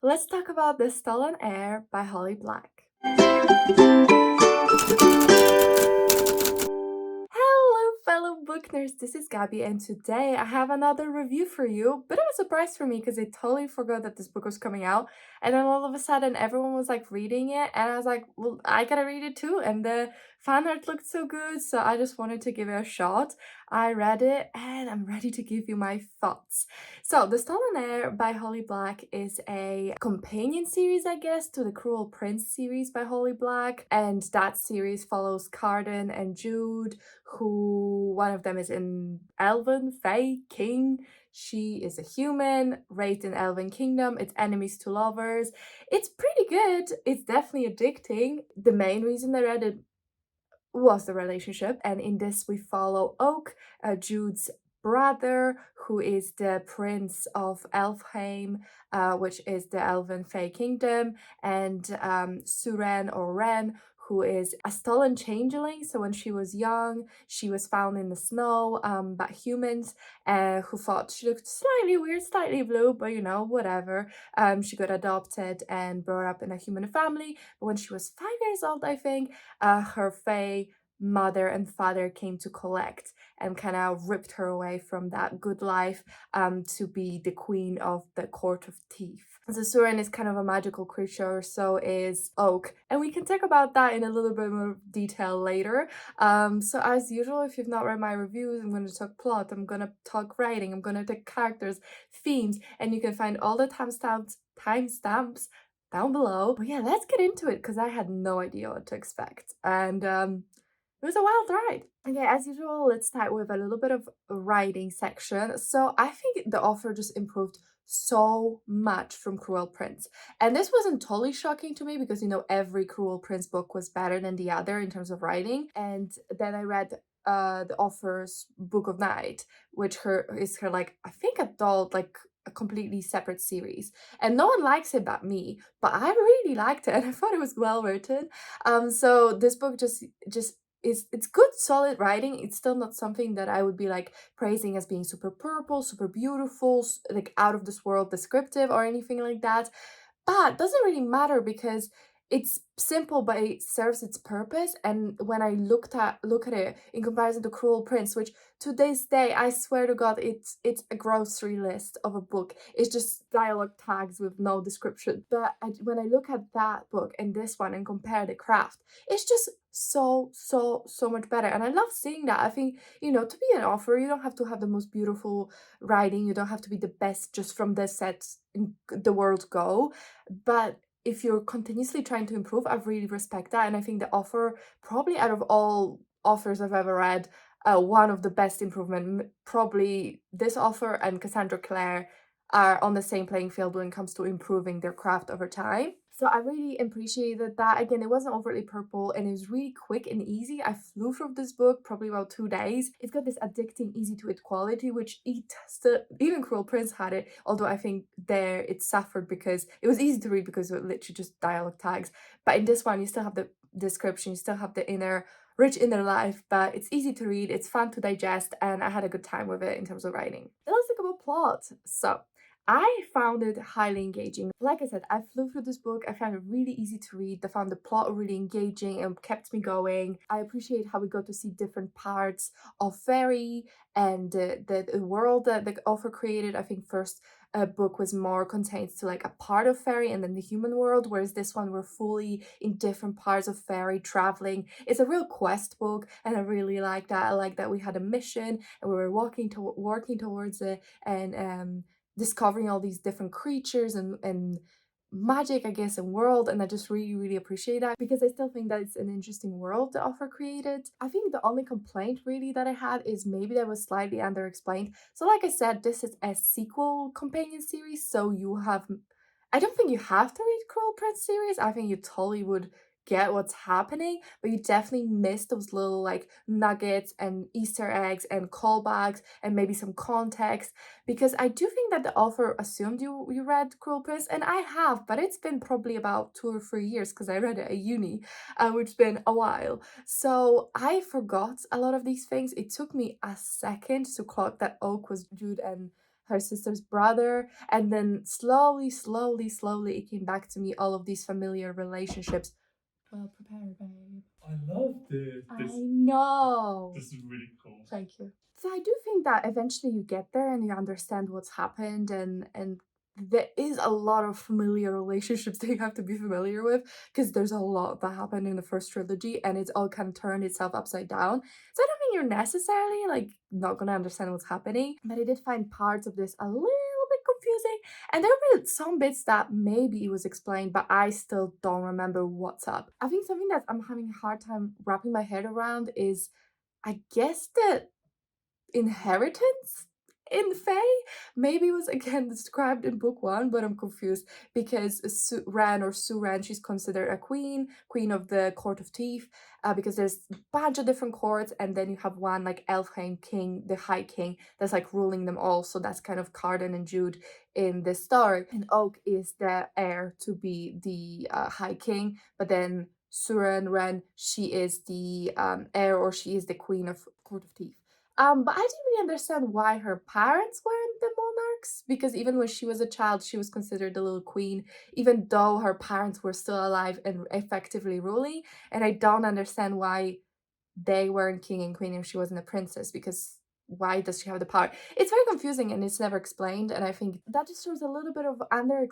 Let's talk about The Stolen Heir by Holly Black. Hello, fellow book nerds. This is Gabby, and today I have another review for you. Bit of a surprise for me because I totally forgot that this book was coming out, and then all of a sudden everyone was like reading it, and I was like, well, I gotta read it too. And the fan art looked so good, so I just wanted to give it a shot. I read it, and I'm ready to give you my thoughts. So, The Stolen Heir by Holly Black is a companion series, I guess, to the Cruel Prince series by Holly Black, and that series follows Cardan and Jude, who one of them is an elven fae king. She is a human raised in Elven Kingdom. It's enemies to lovers. It's pretty good. It's definitely addicting. The main reason I read it was the relationship, and in this we follow Oak, Jude's brother, who is the prince of Elfhame, which is the Elven Fae Kingdom, and Wren or Wren, who is a stolen changeling. So when she was young, she was found in the snow by humans who thought she looked slightly weird, slightly blue, but you know, whatever. She got adopted and brought up in a human family. But when she was 5 years old, I think, her fae mother and father came to collect and kind of ripped her away from that good life to be the queen of the court of thief. So Suren is kind of a magical creature, so is Oak, and we can talk about that in a little bit more detail later. So as usual, if you've not read my reviews, I'm going to talk plot, I'm going to talk writing, I'm going to talk characters, themes, and you can find all the timestamps down below. But yeah, let's get into it because I had no idea what to expect. And it was a wild ride. Okay, as usual, let's start with a little bit of writing section. So I think the author just improved so much from Cruel Prince. And this wasn't totally shocking to me because, you know, every Cruel Prince book was better than the other in terms of writing. And then I read the author's Book of Night, which is her like, I think adult, like a completely separate series. And no one likes it but me, but I really liked it and I thought it was well written. So this book just it's good solid writing. It's still not something that I would be like praising as being super purple, super beautiful, like out of this world descriptive or anything like that, but doesn't really matter because it's simple but it serves its purpose. And when I look at it in comparison to Cruel Prince, which to this day I swear to god it's a grocery list of a book, it's just dialogue tags with no description. But when I look at that book and this one and compare the craft, it's just so much better, and I love seeing that. I think, you know, to be an author you don't have to have the most beautiful writing, you don't have to be the best just from the sets in the world go, but if you're continuously trying to improve, I really respect that. And I think the author, probably out of all authors I've ever read, one of the best improvement, probably this author and Cassandra Clare are on the same playing field when it comes to improving their craft over time. So I really appreciated that. Again, it wasn't overtly purple and it was really quick and easy. I flew through this book probably about 2 days. It's got this addicting, easy to read quality, which even Cruel Prince had it, although I think there it suffered because it was easy to read because it was literally just dialogue tags. But in this one, you still have the description, you still have the rich inner life, but it's easy to read, it's fun to digest, and I had a good time with it in terms of writing. Then let's talk about plot. So I found it highly engaging. Like I said, I flew through this book. I found it really easy to read. I found the plot really engaging and kept me going. I appreciate how we got to see different parts of fairy and the world that the author created. I think first book was more contained to like a part of fairy and then the human world, whereas this one we're fully in different parts of fairy traveling. It's a real quest book, and I really like that. I like that we had a mission and we were working towards it, and discovering all these different creatures and magic, I guess, and world. And I just really appreciate that because I still think that it's an interesting world the author created. I think the only complaint really that I had is maybe that was slightly underexplained. So like I said, this is a sequel companion series, so I don't think you have to read Cruel Prince series. I think you totally would get what's happening, but you definitely miss those little like nuggets and Easter eggs and callbacks and maybe some context, because I do think that the author assumed you read Cruel Prince, and I have, but it's been probably about 2 or 3 years because I read it at uni, which has been a while. So I forgot a lot of these things. It took me a second to clock that Oak was Jude and her sister's brother, and then slowly, slowly, slowly it came back to me, all of these familiar relationships. Well prepared, babe. I love this. I know. This is really cool. Thank you. So I do think that eventually you get there and you understand what's happened, and there is a lot of familiar relationships that you have to be familiar with, because there's a lot that happened in the first trilogy and it's all kind of turned itself upside down. So I don't think you're necessarily like not gonna understand what's happening, but I did find parts of this a little bit confusing, and there were some bits that maybe it was explained, but I still don't remember what's up. I think something that I'm having a hard time wrapping my head around is, I guess, the inheritance in Fae. Maybe it was again described in book one, but I'm confused because Wren or Suran, she's considered a queen of the Court of Teeth, because there's a bunch of different courts, and then you have one like Elfhame king, the High King, that's like ruling them all. So that's kind of Cardan and Jude in this story, and Oak is the heir to be the High King, but then Suran Wren, she is the heir, or she is the queen of Court of Teeth. But I didn't really understand why her parents weren't the monarchs, because even when she was a child, she was considered the little queen, even though her parents were still alive and effectively ruling. And I don't understand why they weren't king and queen if she wasn't a princess, because why does she have the power? It's very confusing and it's never explained, and I think that just shows a little bit of I don't know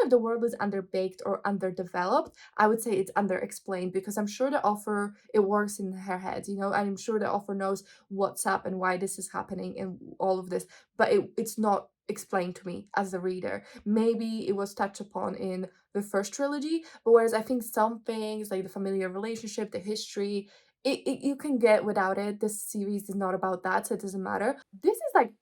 if the world is underbaked or underdeveloped. I would say it's underexplained, because I'm sure the author, it works in her head, you know, I'm sure the author knows what's up and why this is happening and all of this, but it's not explained to me as a reader. Maybe it was touched upon in the first trilogy, but whereas I think some things like the familiar relationship, the history, you can get without it. This series is not about that, so it doesn't matter. This is like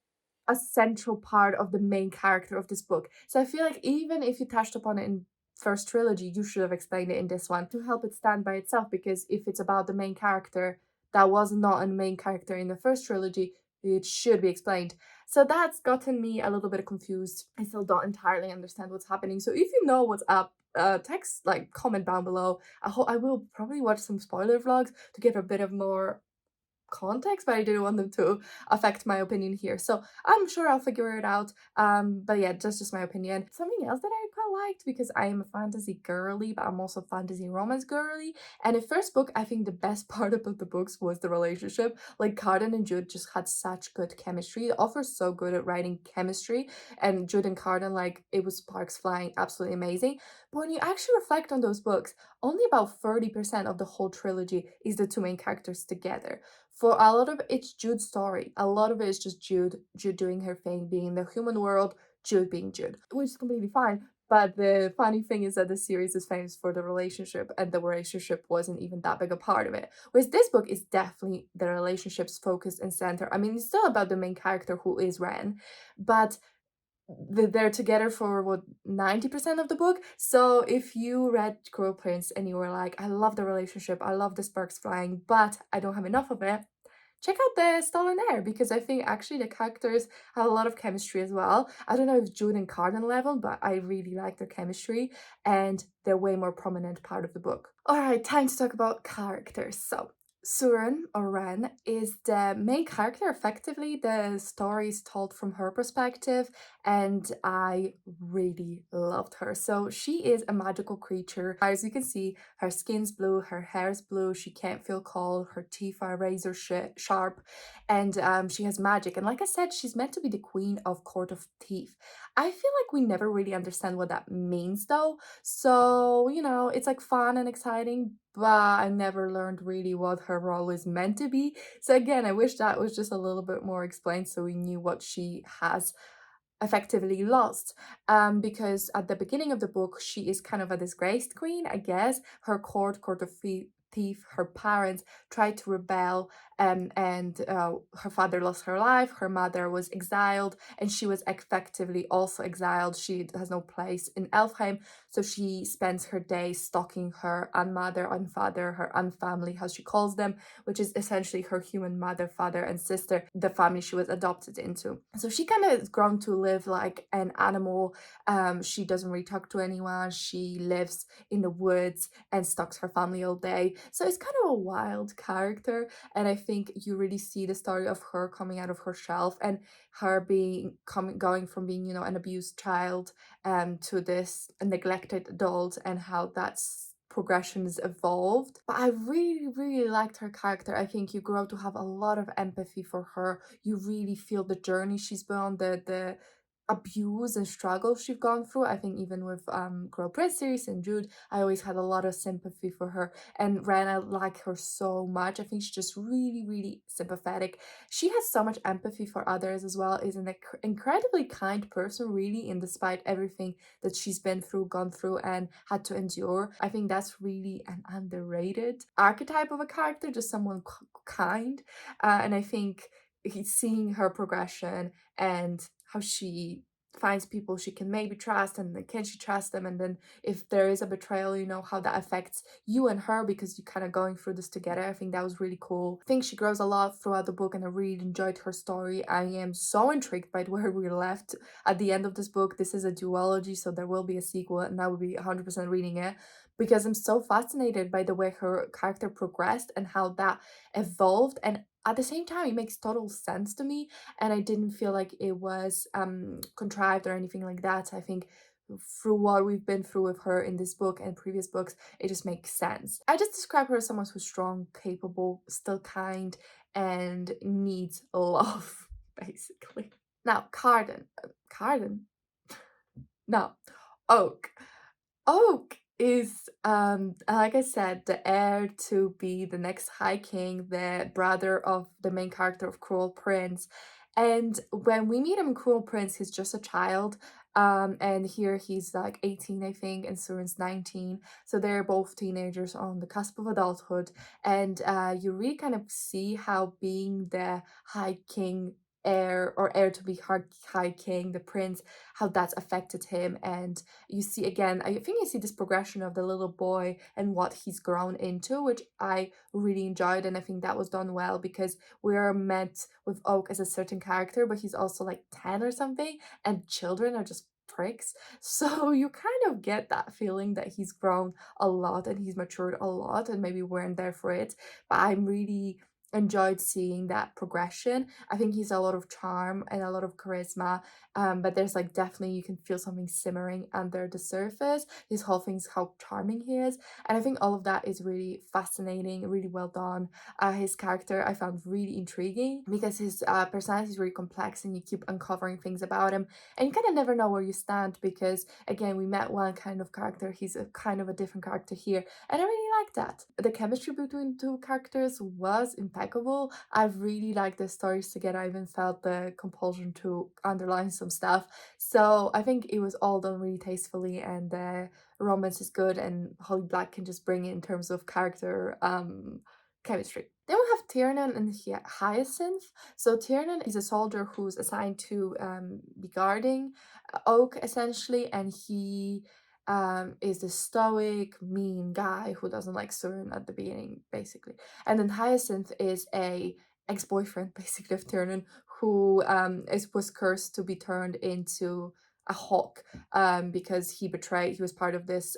a central part of the main character of this book. So I feel like even if you touched upon it in first trilogy, you should have explained it in this one to help it stand by itself, because if it's about the main character that was not a main character in the first trilogy, it should be explained. So that's gotten me a little bit confused. I still don't entirely understand what's happening. So if you know what's up, text, like, comment down below. I will probably watch some spoiler vlogs to give a bit of more context, but I didn't want them to affect my opinion here. So I'm sure I'll figure it out. But yeah, that's just my opinion. Something else that I quite liked, because I am a fantasy girly, but I'm also fantasy romance girly. And the first book, I think the best part about the books was the relationship. Like Cardan and Jude just had such good chemistry. The author's so good at writing chemistry, and Jude and Cardan, like, it was sparks flying, absolutely amazing. But when you actually reflect on those books, only about 30% of the whole trilogy is the two main characters together. For a lot of it, it's Jude's story. A lot of it is just Jude doing her thing, being in the human world, Jude being Jude, which is completely fine. But the funny thing is that the series is famous for the relationship, and the relationship wasn't even that big a part of it. Whereas this book is definitely the relationships focused and center. I mean, it's still about the main character, who is Wren, but they're together for what, 90% of the book. So if you read Cruel Prince and you were like, I love the relationship, I love the sparks flying, but I don't have enough of it, check out the Stolen Heir, because I think actually the characters have a lot of chemistry as well. I don't know if Jude and Cardan level, but I really like their chemistry, and they're way more prominent part of the book. Alright, time to talk about characters. So Suran, or Wren, is the main character. Effectively, the story is told from her perspective, and I really loved her. So she is a magical creature. As you can see, her skin's blue, her hair's blue, she can't feel cold, her teeth are razor sharp, and she has magic. And like I said, she's meant to be the queen of Court of Teeth. I feel like we never really understand what that means though. So, you know, it's like fun and exciting, but I never learned really what her role is meant to be. So again, I wish that was just a little bit more explained so we knew what she has effectively lost, because at the beginning of the book she is kind of a disgraced queen, I guess. Her court of thief, her parents tried to rebel, and her father lost her life, her mother was exiled, and she was effectively also exiled. She has no place in Elfhame, so she spends her days stalking her unmother, unfather, her unfamily, how she calls them, which is essentially her human mother, father, and sister, the family she was adopted into. So she kind of has grown to live like an animal. She doesn't really talk to anyone. She lives in the woods and stalks her family all day. So it's kind of a wild character, and I think you really see the story of her coming out of her shelf and her being coming going from being, you know, an abused child to this neglected adult, and how that's progression is evolved. But I really, really liked her character. I think you grow to have a lot of empathy for her. You really feel the journey she's been on, the abuse and struggles she's gone through. I think even with Girl Prince series and Jude, I always had a lot of sympathy for her. And Wren, I like her so much. I think she's just really, really sympathetic. She has so much empathy for others as well, is an incredibly kind person, really, and despite everything that she's been through, gone through, and had to endure. I think that's really an underrated archetype of a character, just someone kind. And I think seeing her progression and how she finds people she can maybe trust, and then can she trust them, and then if there is a betrayal, you know, how that affects you and her because you're kind of going through this together. I think that was really cool. I think she grows a lot throughout the book, and I really enjoyed her story. I am so intrigued by where we left at the end of this book. This is a duology, so there will be a sequel, and I will be 100% reading it because I'm so fascinated by the way her character progressed and how that evolved. And at the same time, it makes total sense to me, and I didn't feel like it was contrived or anything like that. I think through what we've been through with her in this book and previous books, it just makes sense. I just describe her as someone who's strong, capable, still kind, and needs love, basically. Now, Cardan? No, Oak. Oak is, like I said, the heir to be the next High King, the brother of the main character of Cruel Prince. And when we meet him in Cruel Prince, he's just a child. And here he's like 18, I think, and Surin's 19. So they're both teenagers on the cusp of adulthood. And you really kind of see how being the High King heir, or heir to be High King, the prince, how that's affected him. And you see again, I think you see this progression of the little boy and what he's grown into, which I really enjoyed. And I think that was done well because we are met with Oak as a certain character, but he's also like 10 or something, and children are just pricks. So you kind of get that feeling that he's grown a lot and he's matured a lot, and maybe weren't there for it. But I'm really enjoyed seeing that progression. I think he's a lot of charm and a lot of charisma, but there's like definitely you can feel something simmering under the surface. His whole thing's how charming he is, and I think all of that is really fascinating, really well done. His character I found really intriguing because his personality is really complex, and you keep uncovering things about him, and you kind of never know where you stand because again, we met one kind of character, he's a kind of a different character here, and I really like that. The chemistry between two characters was impeccable. I really liked the stories together. I even felt the compulsion to underline some stuff. So I think it was all done really tastefully, and the romance is good, and Holly Black can just bring it in terms of character chemistry. Then we have Tiernan and Hyacinth. So Tiernan is a soldier who's assigned to be guarding Oak essentially, and he is the stoic, mean guy who doesn't like Surin at the beginning, basically. And then Hyacinth is a ex-boyfriend, basically, of Tiernan, who was cursed to be turned into a hawk because he was part of this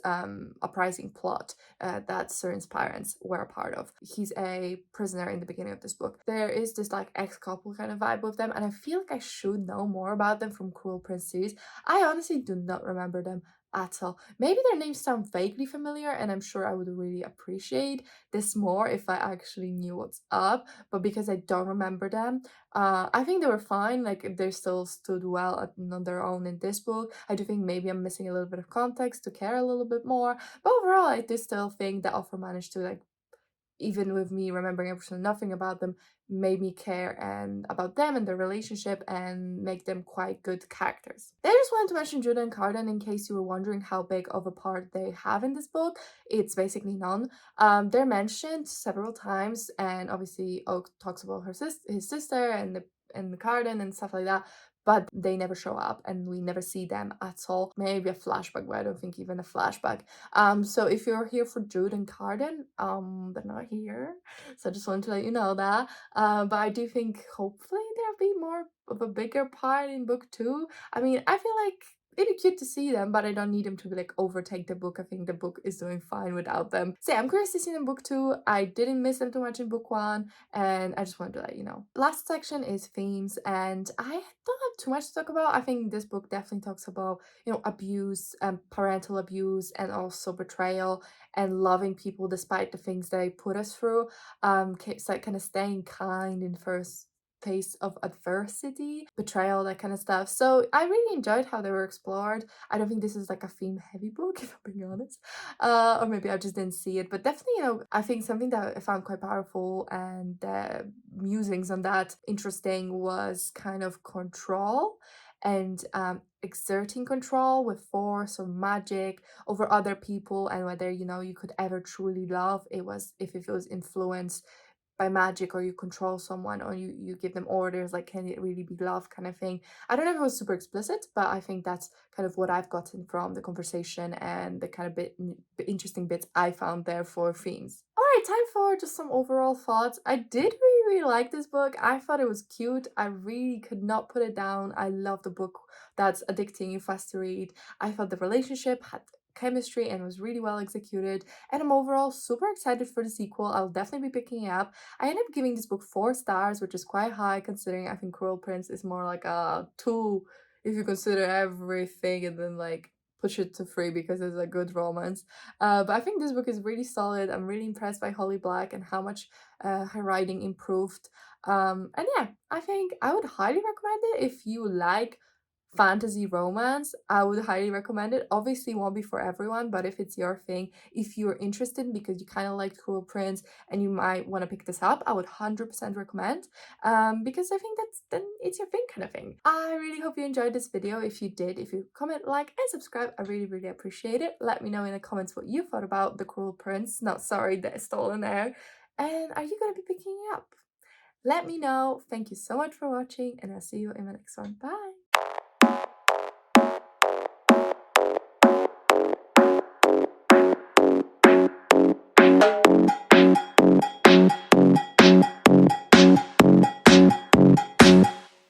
uprising plot that Surin's parents were a part of. He's a prisoner in the beginning of this book. There is this like ex-couple kind of vibe with them, and I feel like I should know more about them from Cruel Prince series. I honestly do not remember them at all. Maybe their names sound vaguely familiar, and I'm sure I would really appreciate this more if I actually knew what's up, but because I don't remember them, I think they were fine. Like they still stood well on their own in this book. I do think maybe I'm missing a little bit of context to care a little bit more, but overall I do still think the author managed to like, even with me remembering absolutely nothing about them, made me care and about them and their relationship and make them quite good characters. Then I just wanted to mention Jude and Cardan in case you were wondering how big of a part they have in this book. It's basically none. They're mentioned several times, and obviously Oak talks about his sister and the Cardan and stuff like that, but they never show up and we never see them at all. Maybe a flashback, but I don't think even a flashback. So if you're here for Jude and Cardan, they're not here. So I just wanted to let you know that. But I do think hopefully there'll be more of a bigger part in book two. I mean, I feel like it'd be cute to see them, but I don't need them to, like, overtake the book. I think the book is doing fine without them. So, yeah, I'm curious to see them in book 2. I didn't miss them too much in book 1, and I just wanted to let you know. Last section is themes, and I don't have too much to talk about. I think this book definitely talks about, abuse, parental abuse, and also betrayal, and loving people despite the things they put us through. It's like kind of staying kind in first face of adversity, betrayal, that kind of stuff. So I really enjoyed how they were explored. I don't think this is like a theme heavy book, if I'm being honest. Or maybe I just didn't see it. But definitely, I think something that I found quite powerful and musings on that interesting was kind of control and exerting control with force or magic over other people, and whether you could ever truly love it was if it was influenced by magic, or you control someone, or you give them orders, like, can it really be love, kind of thing. I don't know if it was super explicit, but I think that's kind of what I've gotten from the conversation and the kind of interesting bits I found there for themes. All right, time for just some overall thoughts. I did really like this book. I thought it was cute. I really could not put it down. I love the book that's addicting and fast to read. I thought the relationship had chemistry and was really well executed, and I'm overall super excited for the sequel. I'll definitely be picking it up. I ended up giving this book 4 stars, which is quite high considering I think Cruel Prince is more like a 2 if you consider everything, and then like push it to 3 because it's a good romance. But I think this book is really solid. I'm really impressed by Holly Black and how much her writing improved. And yeah, I think I would highly recommend it if you like fantasy romance. I would highly recommend it. Obviously, it won't be for everyone, but if it's your thing, if you're interested because you kind of like Cruel Prince and you might want to pick this up, I would 100% recommend, because I think then it's your thing, kind of thing. I really hope you enjoyed this video. If you did, if you comment, like, and subscribe, I really, really appreciate it. Let me know in the comments what you thought about the Cruel Prince, not sorry, the Stolen Heir, and are you going to be picking it up? Let me know. Thank you so much for watching, and I'll see you in the next one. Bye!